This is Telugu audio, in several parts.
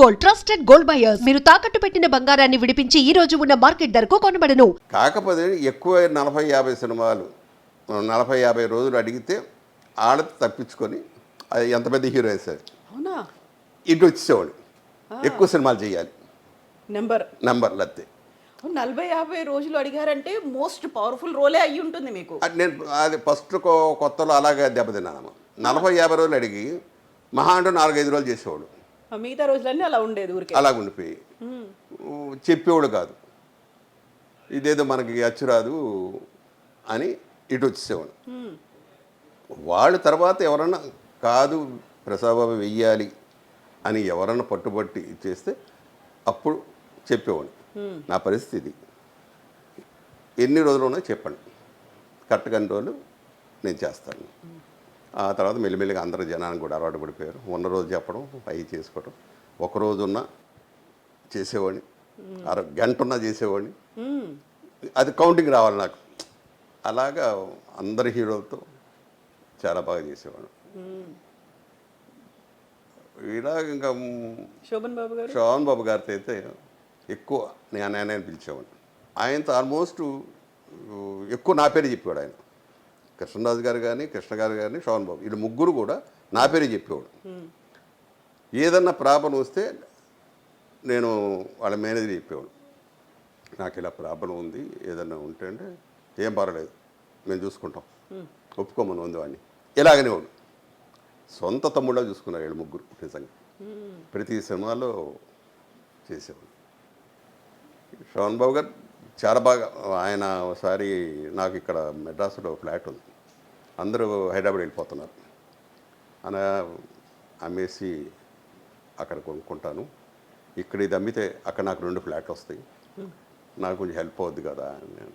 Gold, trusted gold buyers. మీరు తాకట్టు పెట్టిన బంగారాన్ని విడిపించి ఈ రోజు ఉన్న మార్కెట్ ధరకు కొనబడను. కాకపోతే ఎక్కువ 40-50 సినిమాలు 40-50 రోజులు అడిగితే ఆడది తప్పించుకొని అది ఎంత పెద్ద హీరో వేసాడు అవునా ఇటు వచ్చేవాడు. ఎక్కువ సినిమాలు చేయాలి నెంబర్లు అంతే. 40-50 రోజులు అడిగారంటే మోస్ట్ పవర్ఫుల్ రోలే అయ్యి ఉంటుంది మీకు. నేను అది ఫస్ట్ కొత్తలో అలాగే దెబ్బతిన్నాను. 40-50 రోజులు అడిగి మహా అంటూ 4-5 రోజులు చేసేవాడు. మిగతా రోజులన్నీ అలా ఉండేది ఊరికే అలా ఉండిపోయి చెప్పేవాడు కాదు. ఇదేదో మనకి అచ్చురాదు అని ఇటు వచ్చేసేవాడు. వాళ్ళు తర్వాత ఎవరన్నా కాదు ప్రసాబాబు వెయ్యాలి అని ఎవరన్నా పట్టుబట్టి ఇచ్చేస్తే అప్పుడు చెప్పేవాడు నా పరిస్థితి ఎన్ని రోజులు ఉన్నాయో చెప్పండి, కరెక్ట్గా అన్ని రోజులు నేను చేస్తాను. ఆ తర్వాత మెల్లిమెల్లిగా అందరూ జనానికి కూడా అలవాటు పడిపోయారు. ఉన్న రోజు చెప్పడం అవి చేసుకోవడం. ఒకరోజు ఉన్నా చేసేవాడిని, గంట ఉన్నా చేసేవాడిని. అది కౌంటింగ్ రావాలి నాకు. అలాగా అందరి హీరోలతో చాలా బాగా చేసేవాడు. ఇలాగ ఇంకా శోభన్ బాబు గారితో అయితే ఎక్కువ నేను పిలిచేవాడిని. ఆయనతో ఆల్మోస్ట్ ఎక్కువ నా పేరు చెప్పేవాడు ఆయన. కృష్ణరాజు గారు కానీ, కృష్ణ గారు కానీ, శోభన్ బాబు వీళ్ళు ముగ్గురు కూడా నా పేరే చెప్పేవాడు. ఏదన్నా ప్రాబ్లం వస్తే నేను వాళ్ళ మేనేజర్ చెప్పేవాడు, నాకు ఇలా ప్రాబ్లం ఉంది ఏదన్నా ఉంటే అంటే ఏం పర్వాలేదు మేము చూసుకుంటాం, ఒప్పుకోమని ఉంది వాడిని ఇలాగనే వాడు. సొంత తమ్ముళ్ళ చూసుకున్నారు వీళ్ళు ముగ్గురు. నిజంగా ప్రతి సినిమాలో చేసేవాడు. శోభన్ బాబు గారు చాలా బాగా. ఆయన ఒకసారి నాకు ఇక్కడ మెడ్రాస్లో ఫ్లాట్ ఉంది, అందరూ హైదరాబాద్ వెళ్ళిపోతున్నారు, అలా అమ్మేసి అక్కడ కొనుక్కుంటాను, ఇక్కడ ఇది అమ్మితే అక్కడ నాకు 2 ఫ్లాట్లు వస్తాయి, నాకు కొంచెం హెల్ప్ అవుద్ది కదా. నేను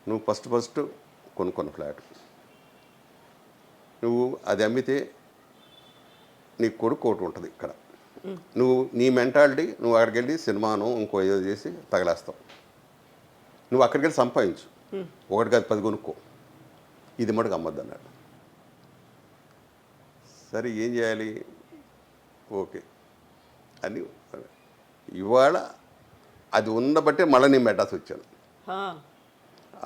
నువ్వు ఫస్ట్ కొనుక్కున్న ఫ్లాట్ నువ్వు అది అమ్మితే నీ కొడుకు ఒకటి ఉంటుంది ఇక్కడ, నువ్వు నీ మెంటాలిటీ నువ్వు అక్కడికి వెళ్ళి సినిమాను ఇంకో ఏదో చేసి తగలేస్తావు, నువ్వు అక్కడికి వెళ్ళి సంపాదించు, ఒకటి కాదు 10 కొనుక్కో, ఇది మటుకు అమ్మద్దు అన్నాడు. సరే ఏం చేయాలి, ఓకే అని ఇవాళ అది ఉన్నబట్టే మళ్ళీ నేను మెడ్రాస్ వచ్చాను.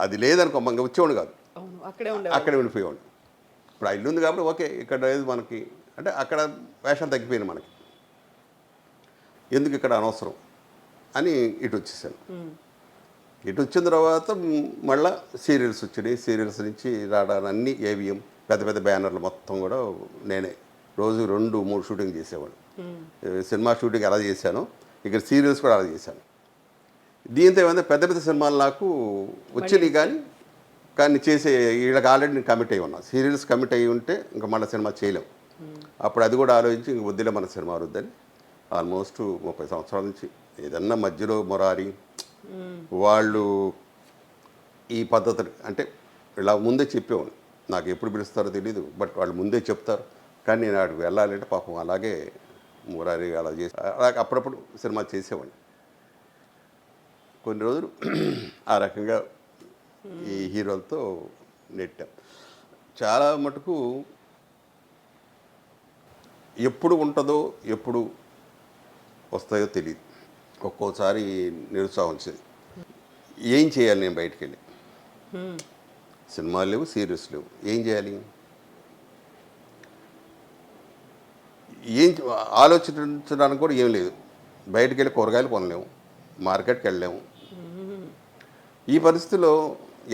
అది లేదనుకో ఇంకా వచ్చేవాడు కాదు, అక్కడే ఉండిపోయేవాడు. ఇప్పుడు ఆ ఇల్లు ఉంది కాబట్టి ఓకే ఇక్కడ లేదు మనకి అంటే అక్కడ వేషాలు తగ్గిపోయినాయి మనకి, ఎందుకు ఇక్కడ అనవసరం అని ఇటు వచ్చేసాను. ఇటు వచ్చిన తర్వాత మళ్ళీ సీరియల్స్ వచ్చినాయి. సీరియల్స్ నుంచి రావడానికి అన్ని ఏవిఎం పెద్ద పెద్ద బ్యానర్లు మొత్తం కూడా నేనే రోజు 2-3 షూటింగ్ చేసేవాడు. సినిమా షూటింగ్ ఎలా చేశానో ఇక్కడ సీరియల్స్ కూడా అలా చేశాను. దీంతో ఏమైనా పెద్ద పెద్ద సినిమాలు నాకు వచ్చినాయి కానీ చేసే వీళ్ళకి ఆల్రెడీ నేను కమిట్ అయ్యి ఉన్నాను. సీరియల్స్ కమిట్ అయ్యి ఉంటే ఇంకా మళ్ళీ సినిమా చేయలేం. అప్పుడు అది కూడా ఆలోచించి ఇంక వద్దులే మన సినిమా వద్దని ఆల్మోస్ట్ 30 సంవత్సరాల నుంచి ఏదన్నా మధ్యలో మొరారి వాళ్ళు ఈ పద్ధతులు అంటే ఇలా ముందే చెప్పేవాడు. నాకు ఎప్పుడు పిలుస్తారో తెలీదు, బట్ వాళ్ళు ముందే చెప్తారు. కానీ నేను అక్కడికి వెళ్ళాలంటే పాపం అలాగే మురారి అలా చేసి అలాగే అప్పుడప్పుడు సినిమా చేసేవాడిని. కొన్ని రోజులు ఆ రకంగా ఈ హీరోలతో నెట్టాం. చాలా మటుకు ఎప్పుడు ఉంటుందో ఎప్పుడు వస్తాయో తెలియదు. ఒక్కోసారి నిరుత్సాహం వచ్చేది, ఏం చేయాలి నేను బయటికి వెళ్ళి, సినిమాలు లేవు, సీరియల్స్ లేవు, ఏం చేయాలి, ఏం ఆలోచించడానికి కూడా ఏం లేదు. బయటికి వెళ్ళి కూరగాయలు కొనలేము, మార్కెట్కి వెళ్ళలేము. ఈ పరిస్థితిలో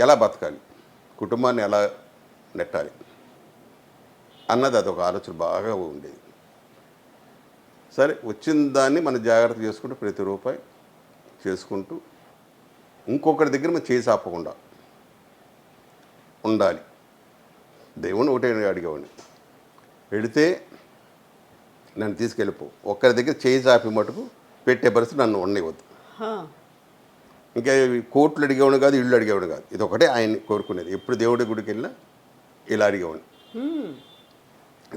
ఎలా బతకాలి, కుటుంబాన్ని ఎలా నెట్టాలి అన్నది అదొక ఆలోచన బాగా ఉండేది. సరే వచ్చిన దాన్ని మనం జాగ్రత్త చేసుకుంటూ ప్రతి రూపాయి చేసుకుంటూ ఇంకొకరి దగ్గర మనం చేసి ఆపకుండా ఉండాలి. దేవుని ఒకటే అడిగేవాడిని, వెళితే నన్ను తీసుకెళ్ళిపో, ఒక్కరి దగ్గర చేయి చాపి మటుకు పెట్టే పరిస్థితి నన్ను ఉండవద్దు. ఇంకా కోట్లు అడిగేవాడు కాదు, ఇళ్ళు అడిగేవాడు కాదు, ఇది ఒకటే ఆయన్ని కోరుకునేది. ఎప్పుడు దేవుడి గుడికి వెళ్ళినా ఇలా అడిగేవాడిని.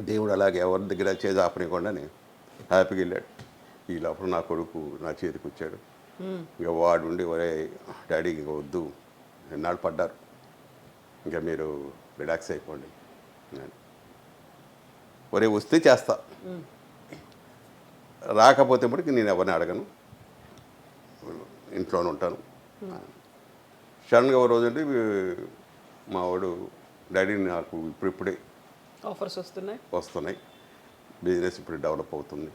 దేవుడు అలాగే ఎవరి దగ్గర చేసి ఆపనివ్వకుండా హ్యాపీగా వెళ్ళాడు. ఈ లోపల నా కొడుకు నా చేతికి వచ్చాడు. ఇక వాడు ఉండి ఒరే డాడీ ఇంకా వద్దు, ఎన్నాళ్ళు పడ్డారు, ఇంకా మీరు రిలాక్స్ అయిపోండి, ఒరే వస్తే చేస్తా, రాకపోతే మటుకు నేను ఎవరిని అడగను, ఇంట్లోనే ఉంటాను. సడన్గా ఒక రోజు అంటే మా వాడు డాడీ నాకు ఇప్పుడిప్పుడే ఆఫర్స్ వస్తున్నాయి, బిజినెస్ ఇప్పుడు డెవలప్ అవుతుంది,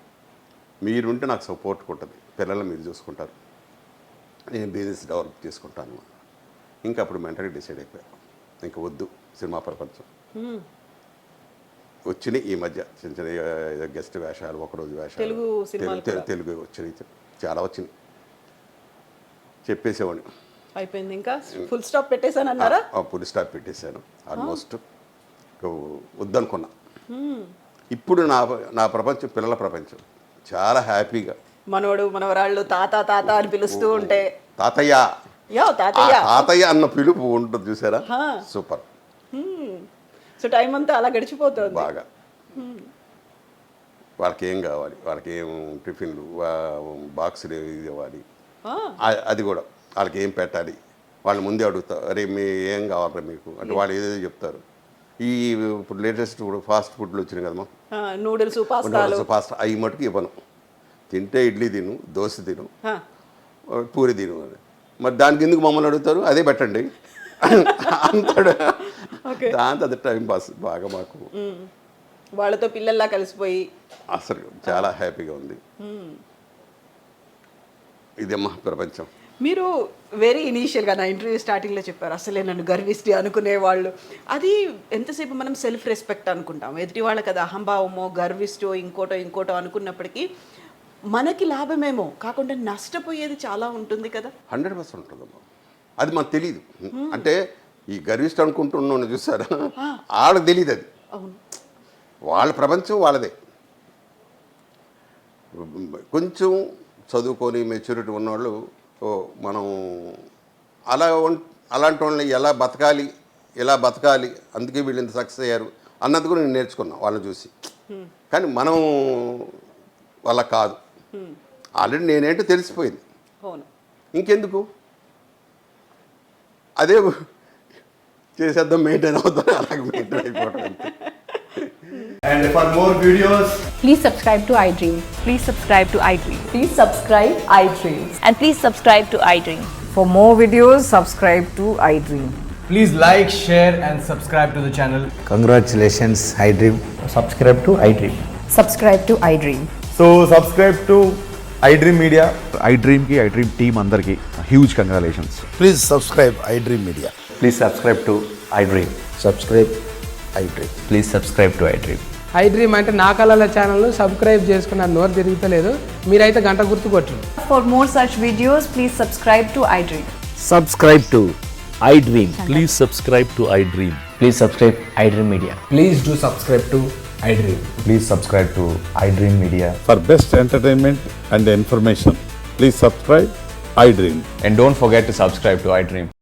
మీరుంటే నాకు సపోర్ట్ ఉంటుంది, పిల్లల్ని మీరు చూసుకుంటారు, నేను బిజినెస్ డెవలప్ చేసుకుంటాను. ఇంకా అప్పుడు మెంటల్గా డిసైడ్ అయిపోయాను, ఇంకా వద్దు సినిమా ప్రపంచం. వచ్చినాయి ఈ మధ్య చిన్న చిన్న గెస్ట్ వేషాలు, ఒకరోజు వేషాలు తెలుగు వచ్చినాయి, చాలా వచ్చినాయి, చెప్పేసేవాడిని. అయిపోయింది, ఇంకా ఫుల్ స్టాప్ పెట్టేశాను అన్నారా? ఫుల్ స్టాప్ పెట్టేశాను ఆల్మోస్ట్, వద్దనుకున్నా. ఇప్పుడు నా ప్రపంచం పిల్లల ప్రపంచం, చాలా హ్యాపీగా. మనోడు మనవరాళ్ళు తాత తాత అని పిలుస్తూ ఉంటే తాతయ్య తాతయ్య అన్న పిలుపు ఉంటుంది చూసారా, సూపర్. సో టైం అంతా అలా గడిచిపోతుంది బాగా. వాళ్ళకి ఏం కావాలి, వాళ్ళకి ఏం టిఫిన్లు బాక్సులు ఇది ఇవ్వాలి, అది కూడా వాళ్ళకి ఏం పెట్టాలి, వాళ్ళు ముందే అడుగుతారు, అరే మీ ఏం కావాలరా మీకు అంటే వాళ్ళు ఏదేదో చెప్తారు. ఈ ఇప్పుడు లేటెస్ట్ ఫాస్ట్ ఫుడ్లు వచ్చినాయి కదమ్మా, నూడిల్స్ పాస్తా, అవి మటుకు ఇవ్వను. తింటే ఇడ్లీ తిను, దోశ తిను, పూరి తిను అని. మరి దానికి ఎందుకు మమ్మల్ని అడుగుతారు, అదే పెట్టండి అంటాడు. దాంతో అది టైం పాస్ బాగా మాకు. వాళ్ళతో పిల్లల్లా కలిసిపోయి అసలు చాలా హ్యాపీగా ఉంది. ఇదేమ్మా ప్రపంచం. మీరు వెరీ ఇనీషియల్గా నా ఇంటర్వ్యూ స్టార్టింగ్లో చెప్పారు, అసలే నన్ను గర్విష్టి అనుకునేవాళ్ళు. అది ఎంతసేపు మనం సెల్ఫ్ రెస్పెక్ట్ అనుకుంటాం, ఎదుటి వాళ్ళకి అది అహంభావమో గర్విష్టో ఇంకోటో అనుకున్నప్పటికీ మనకి లాభమేమో కాకుండా నష్టపోయేది చాలా ఉంటుంది కదా. 100% ఉంటుందమ్మా, అది మనకు తెలియదు. అంటే ఈ గర్విష్ట అనుకుంటున్నాను చూసారా, వాళ్ళకి తెలియదు అది. అవును, వాళ్ళ ప్రపంచం వాళ్ళదే. కొంచెం చదువుకొని మెచ్యూరిటీ ఉన్నవాళ్ళు మనం అలాంటి వాళ్ళని ఎలా బతకాలి అందుకే వీళ్ళు ఇంత సక్సెస్ అయ్యారు అన్నది కూడా నేను నేర్చుకున్నాను వాళ్ళని చూసి. కానీ మనం వాళ్ళ కాదు, ఆల్రెడీ నేనేంటో తెలిసిపోయింది, ఇంకెందుకు అదే చేసేద్దాం, మెయింటైన్ అవుతాం, అలాగే మెయింటైన్ అయిపోవడం. And for more videos, please subscribe to iDream. Please subscribe to iDream. Please subscribe iDream. And please subscribe to iDream. For more videos, subscribe to iDream. please like, share and subscribe to the channel. Congratulations, iDream. Subscribe to iDream. Subscribe to iDream. So subscribe to iDream Media. iDream ki iDream team andarki huge congratulations. Please subscribe iDream Media. Please subscribe to iDream. Subscribe iDream. Please subscribe to iDream. iDream అంటే నా కళల ఛానల్ సబ్స్క్రైబ్ చేసుకున్న నోరు తిరుగుతలేదు, మీరైతే గంట గుర్తు కొట్టండి. For more such videos, please subscribe to iDream. Subscribe to iDream. Please subscribe to iDream. Please subscribe iDream Media. Please do subscribe to iDream. Please subscribe to iDream Media. For best entertainment and information, please subscribe iDream. And don't forget to subscribe to iDream.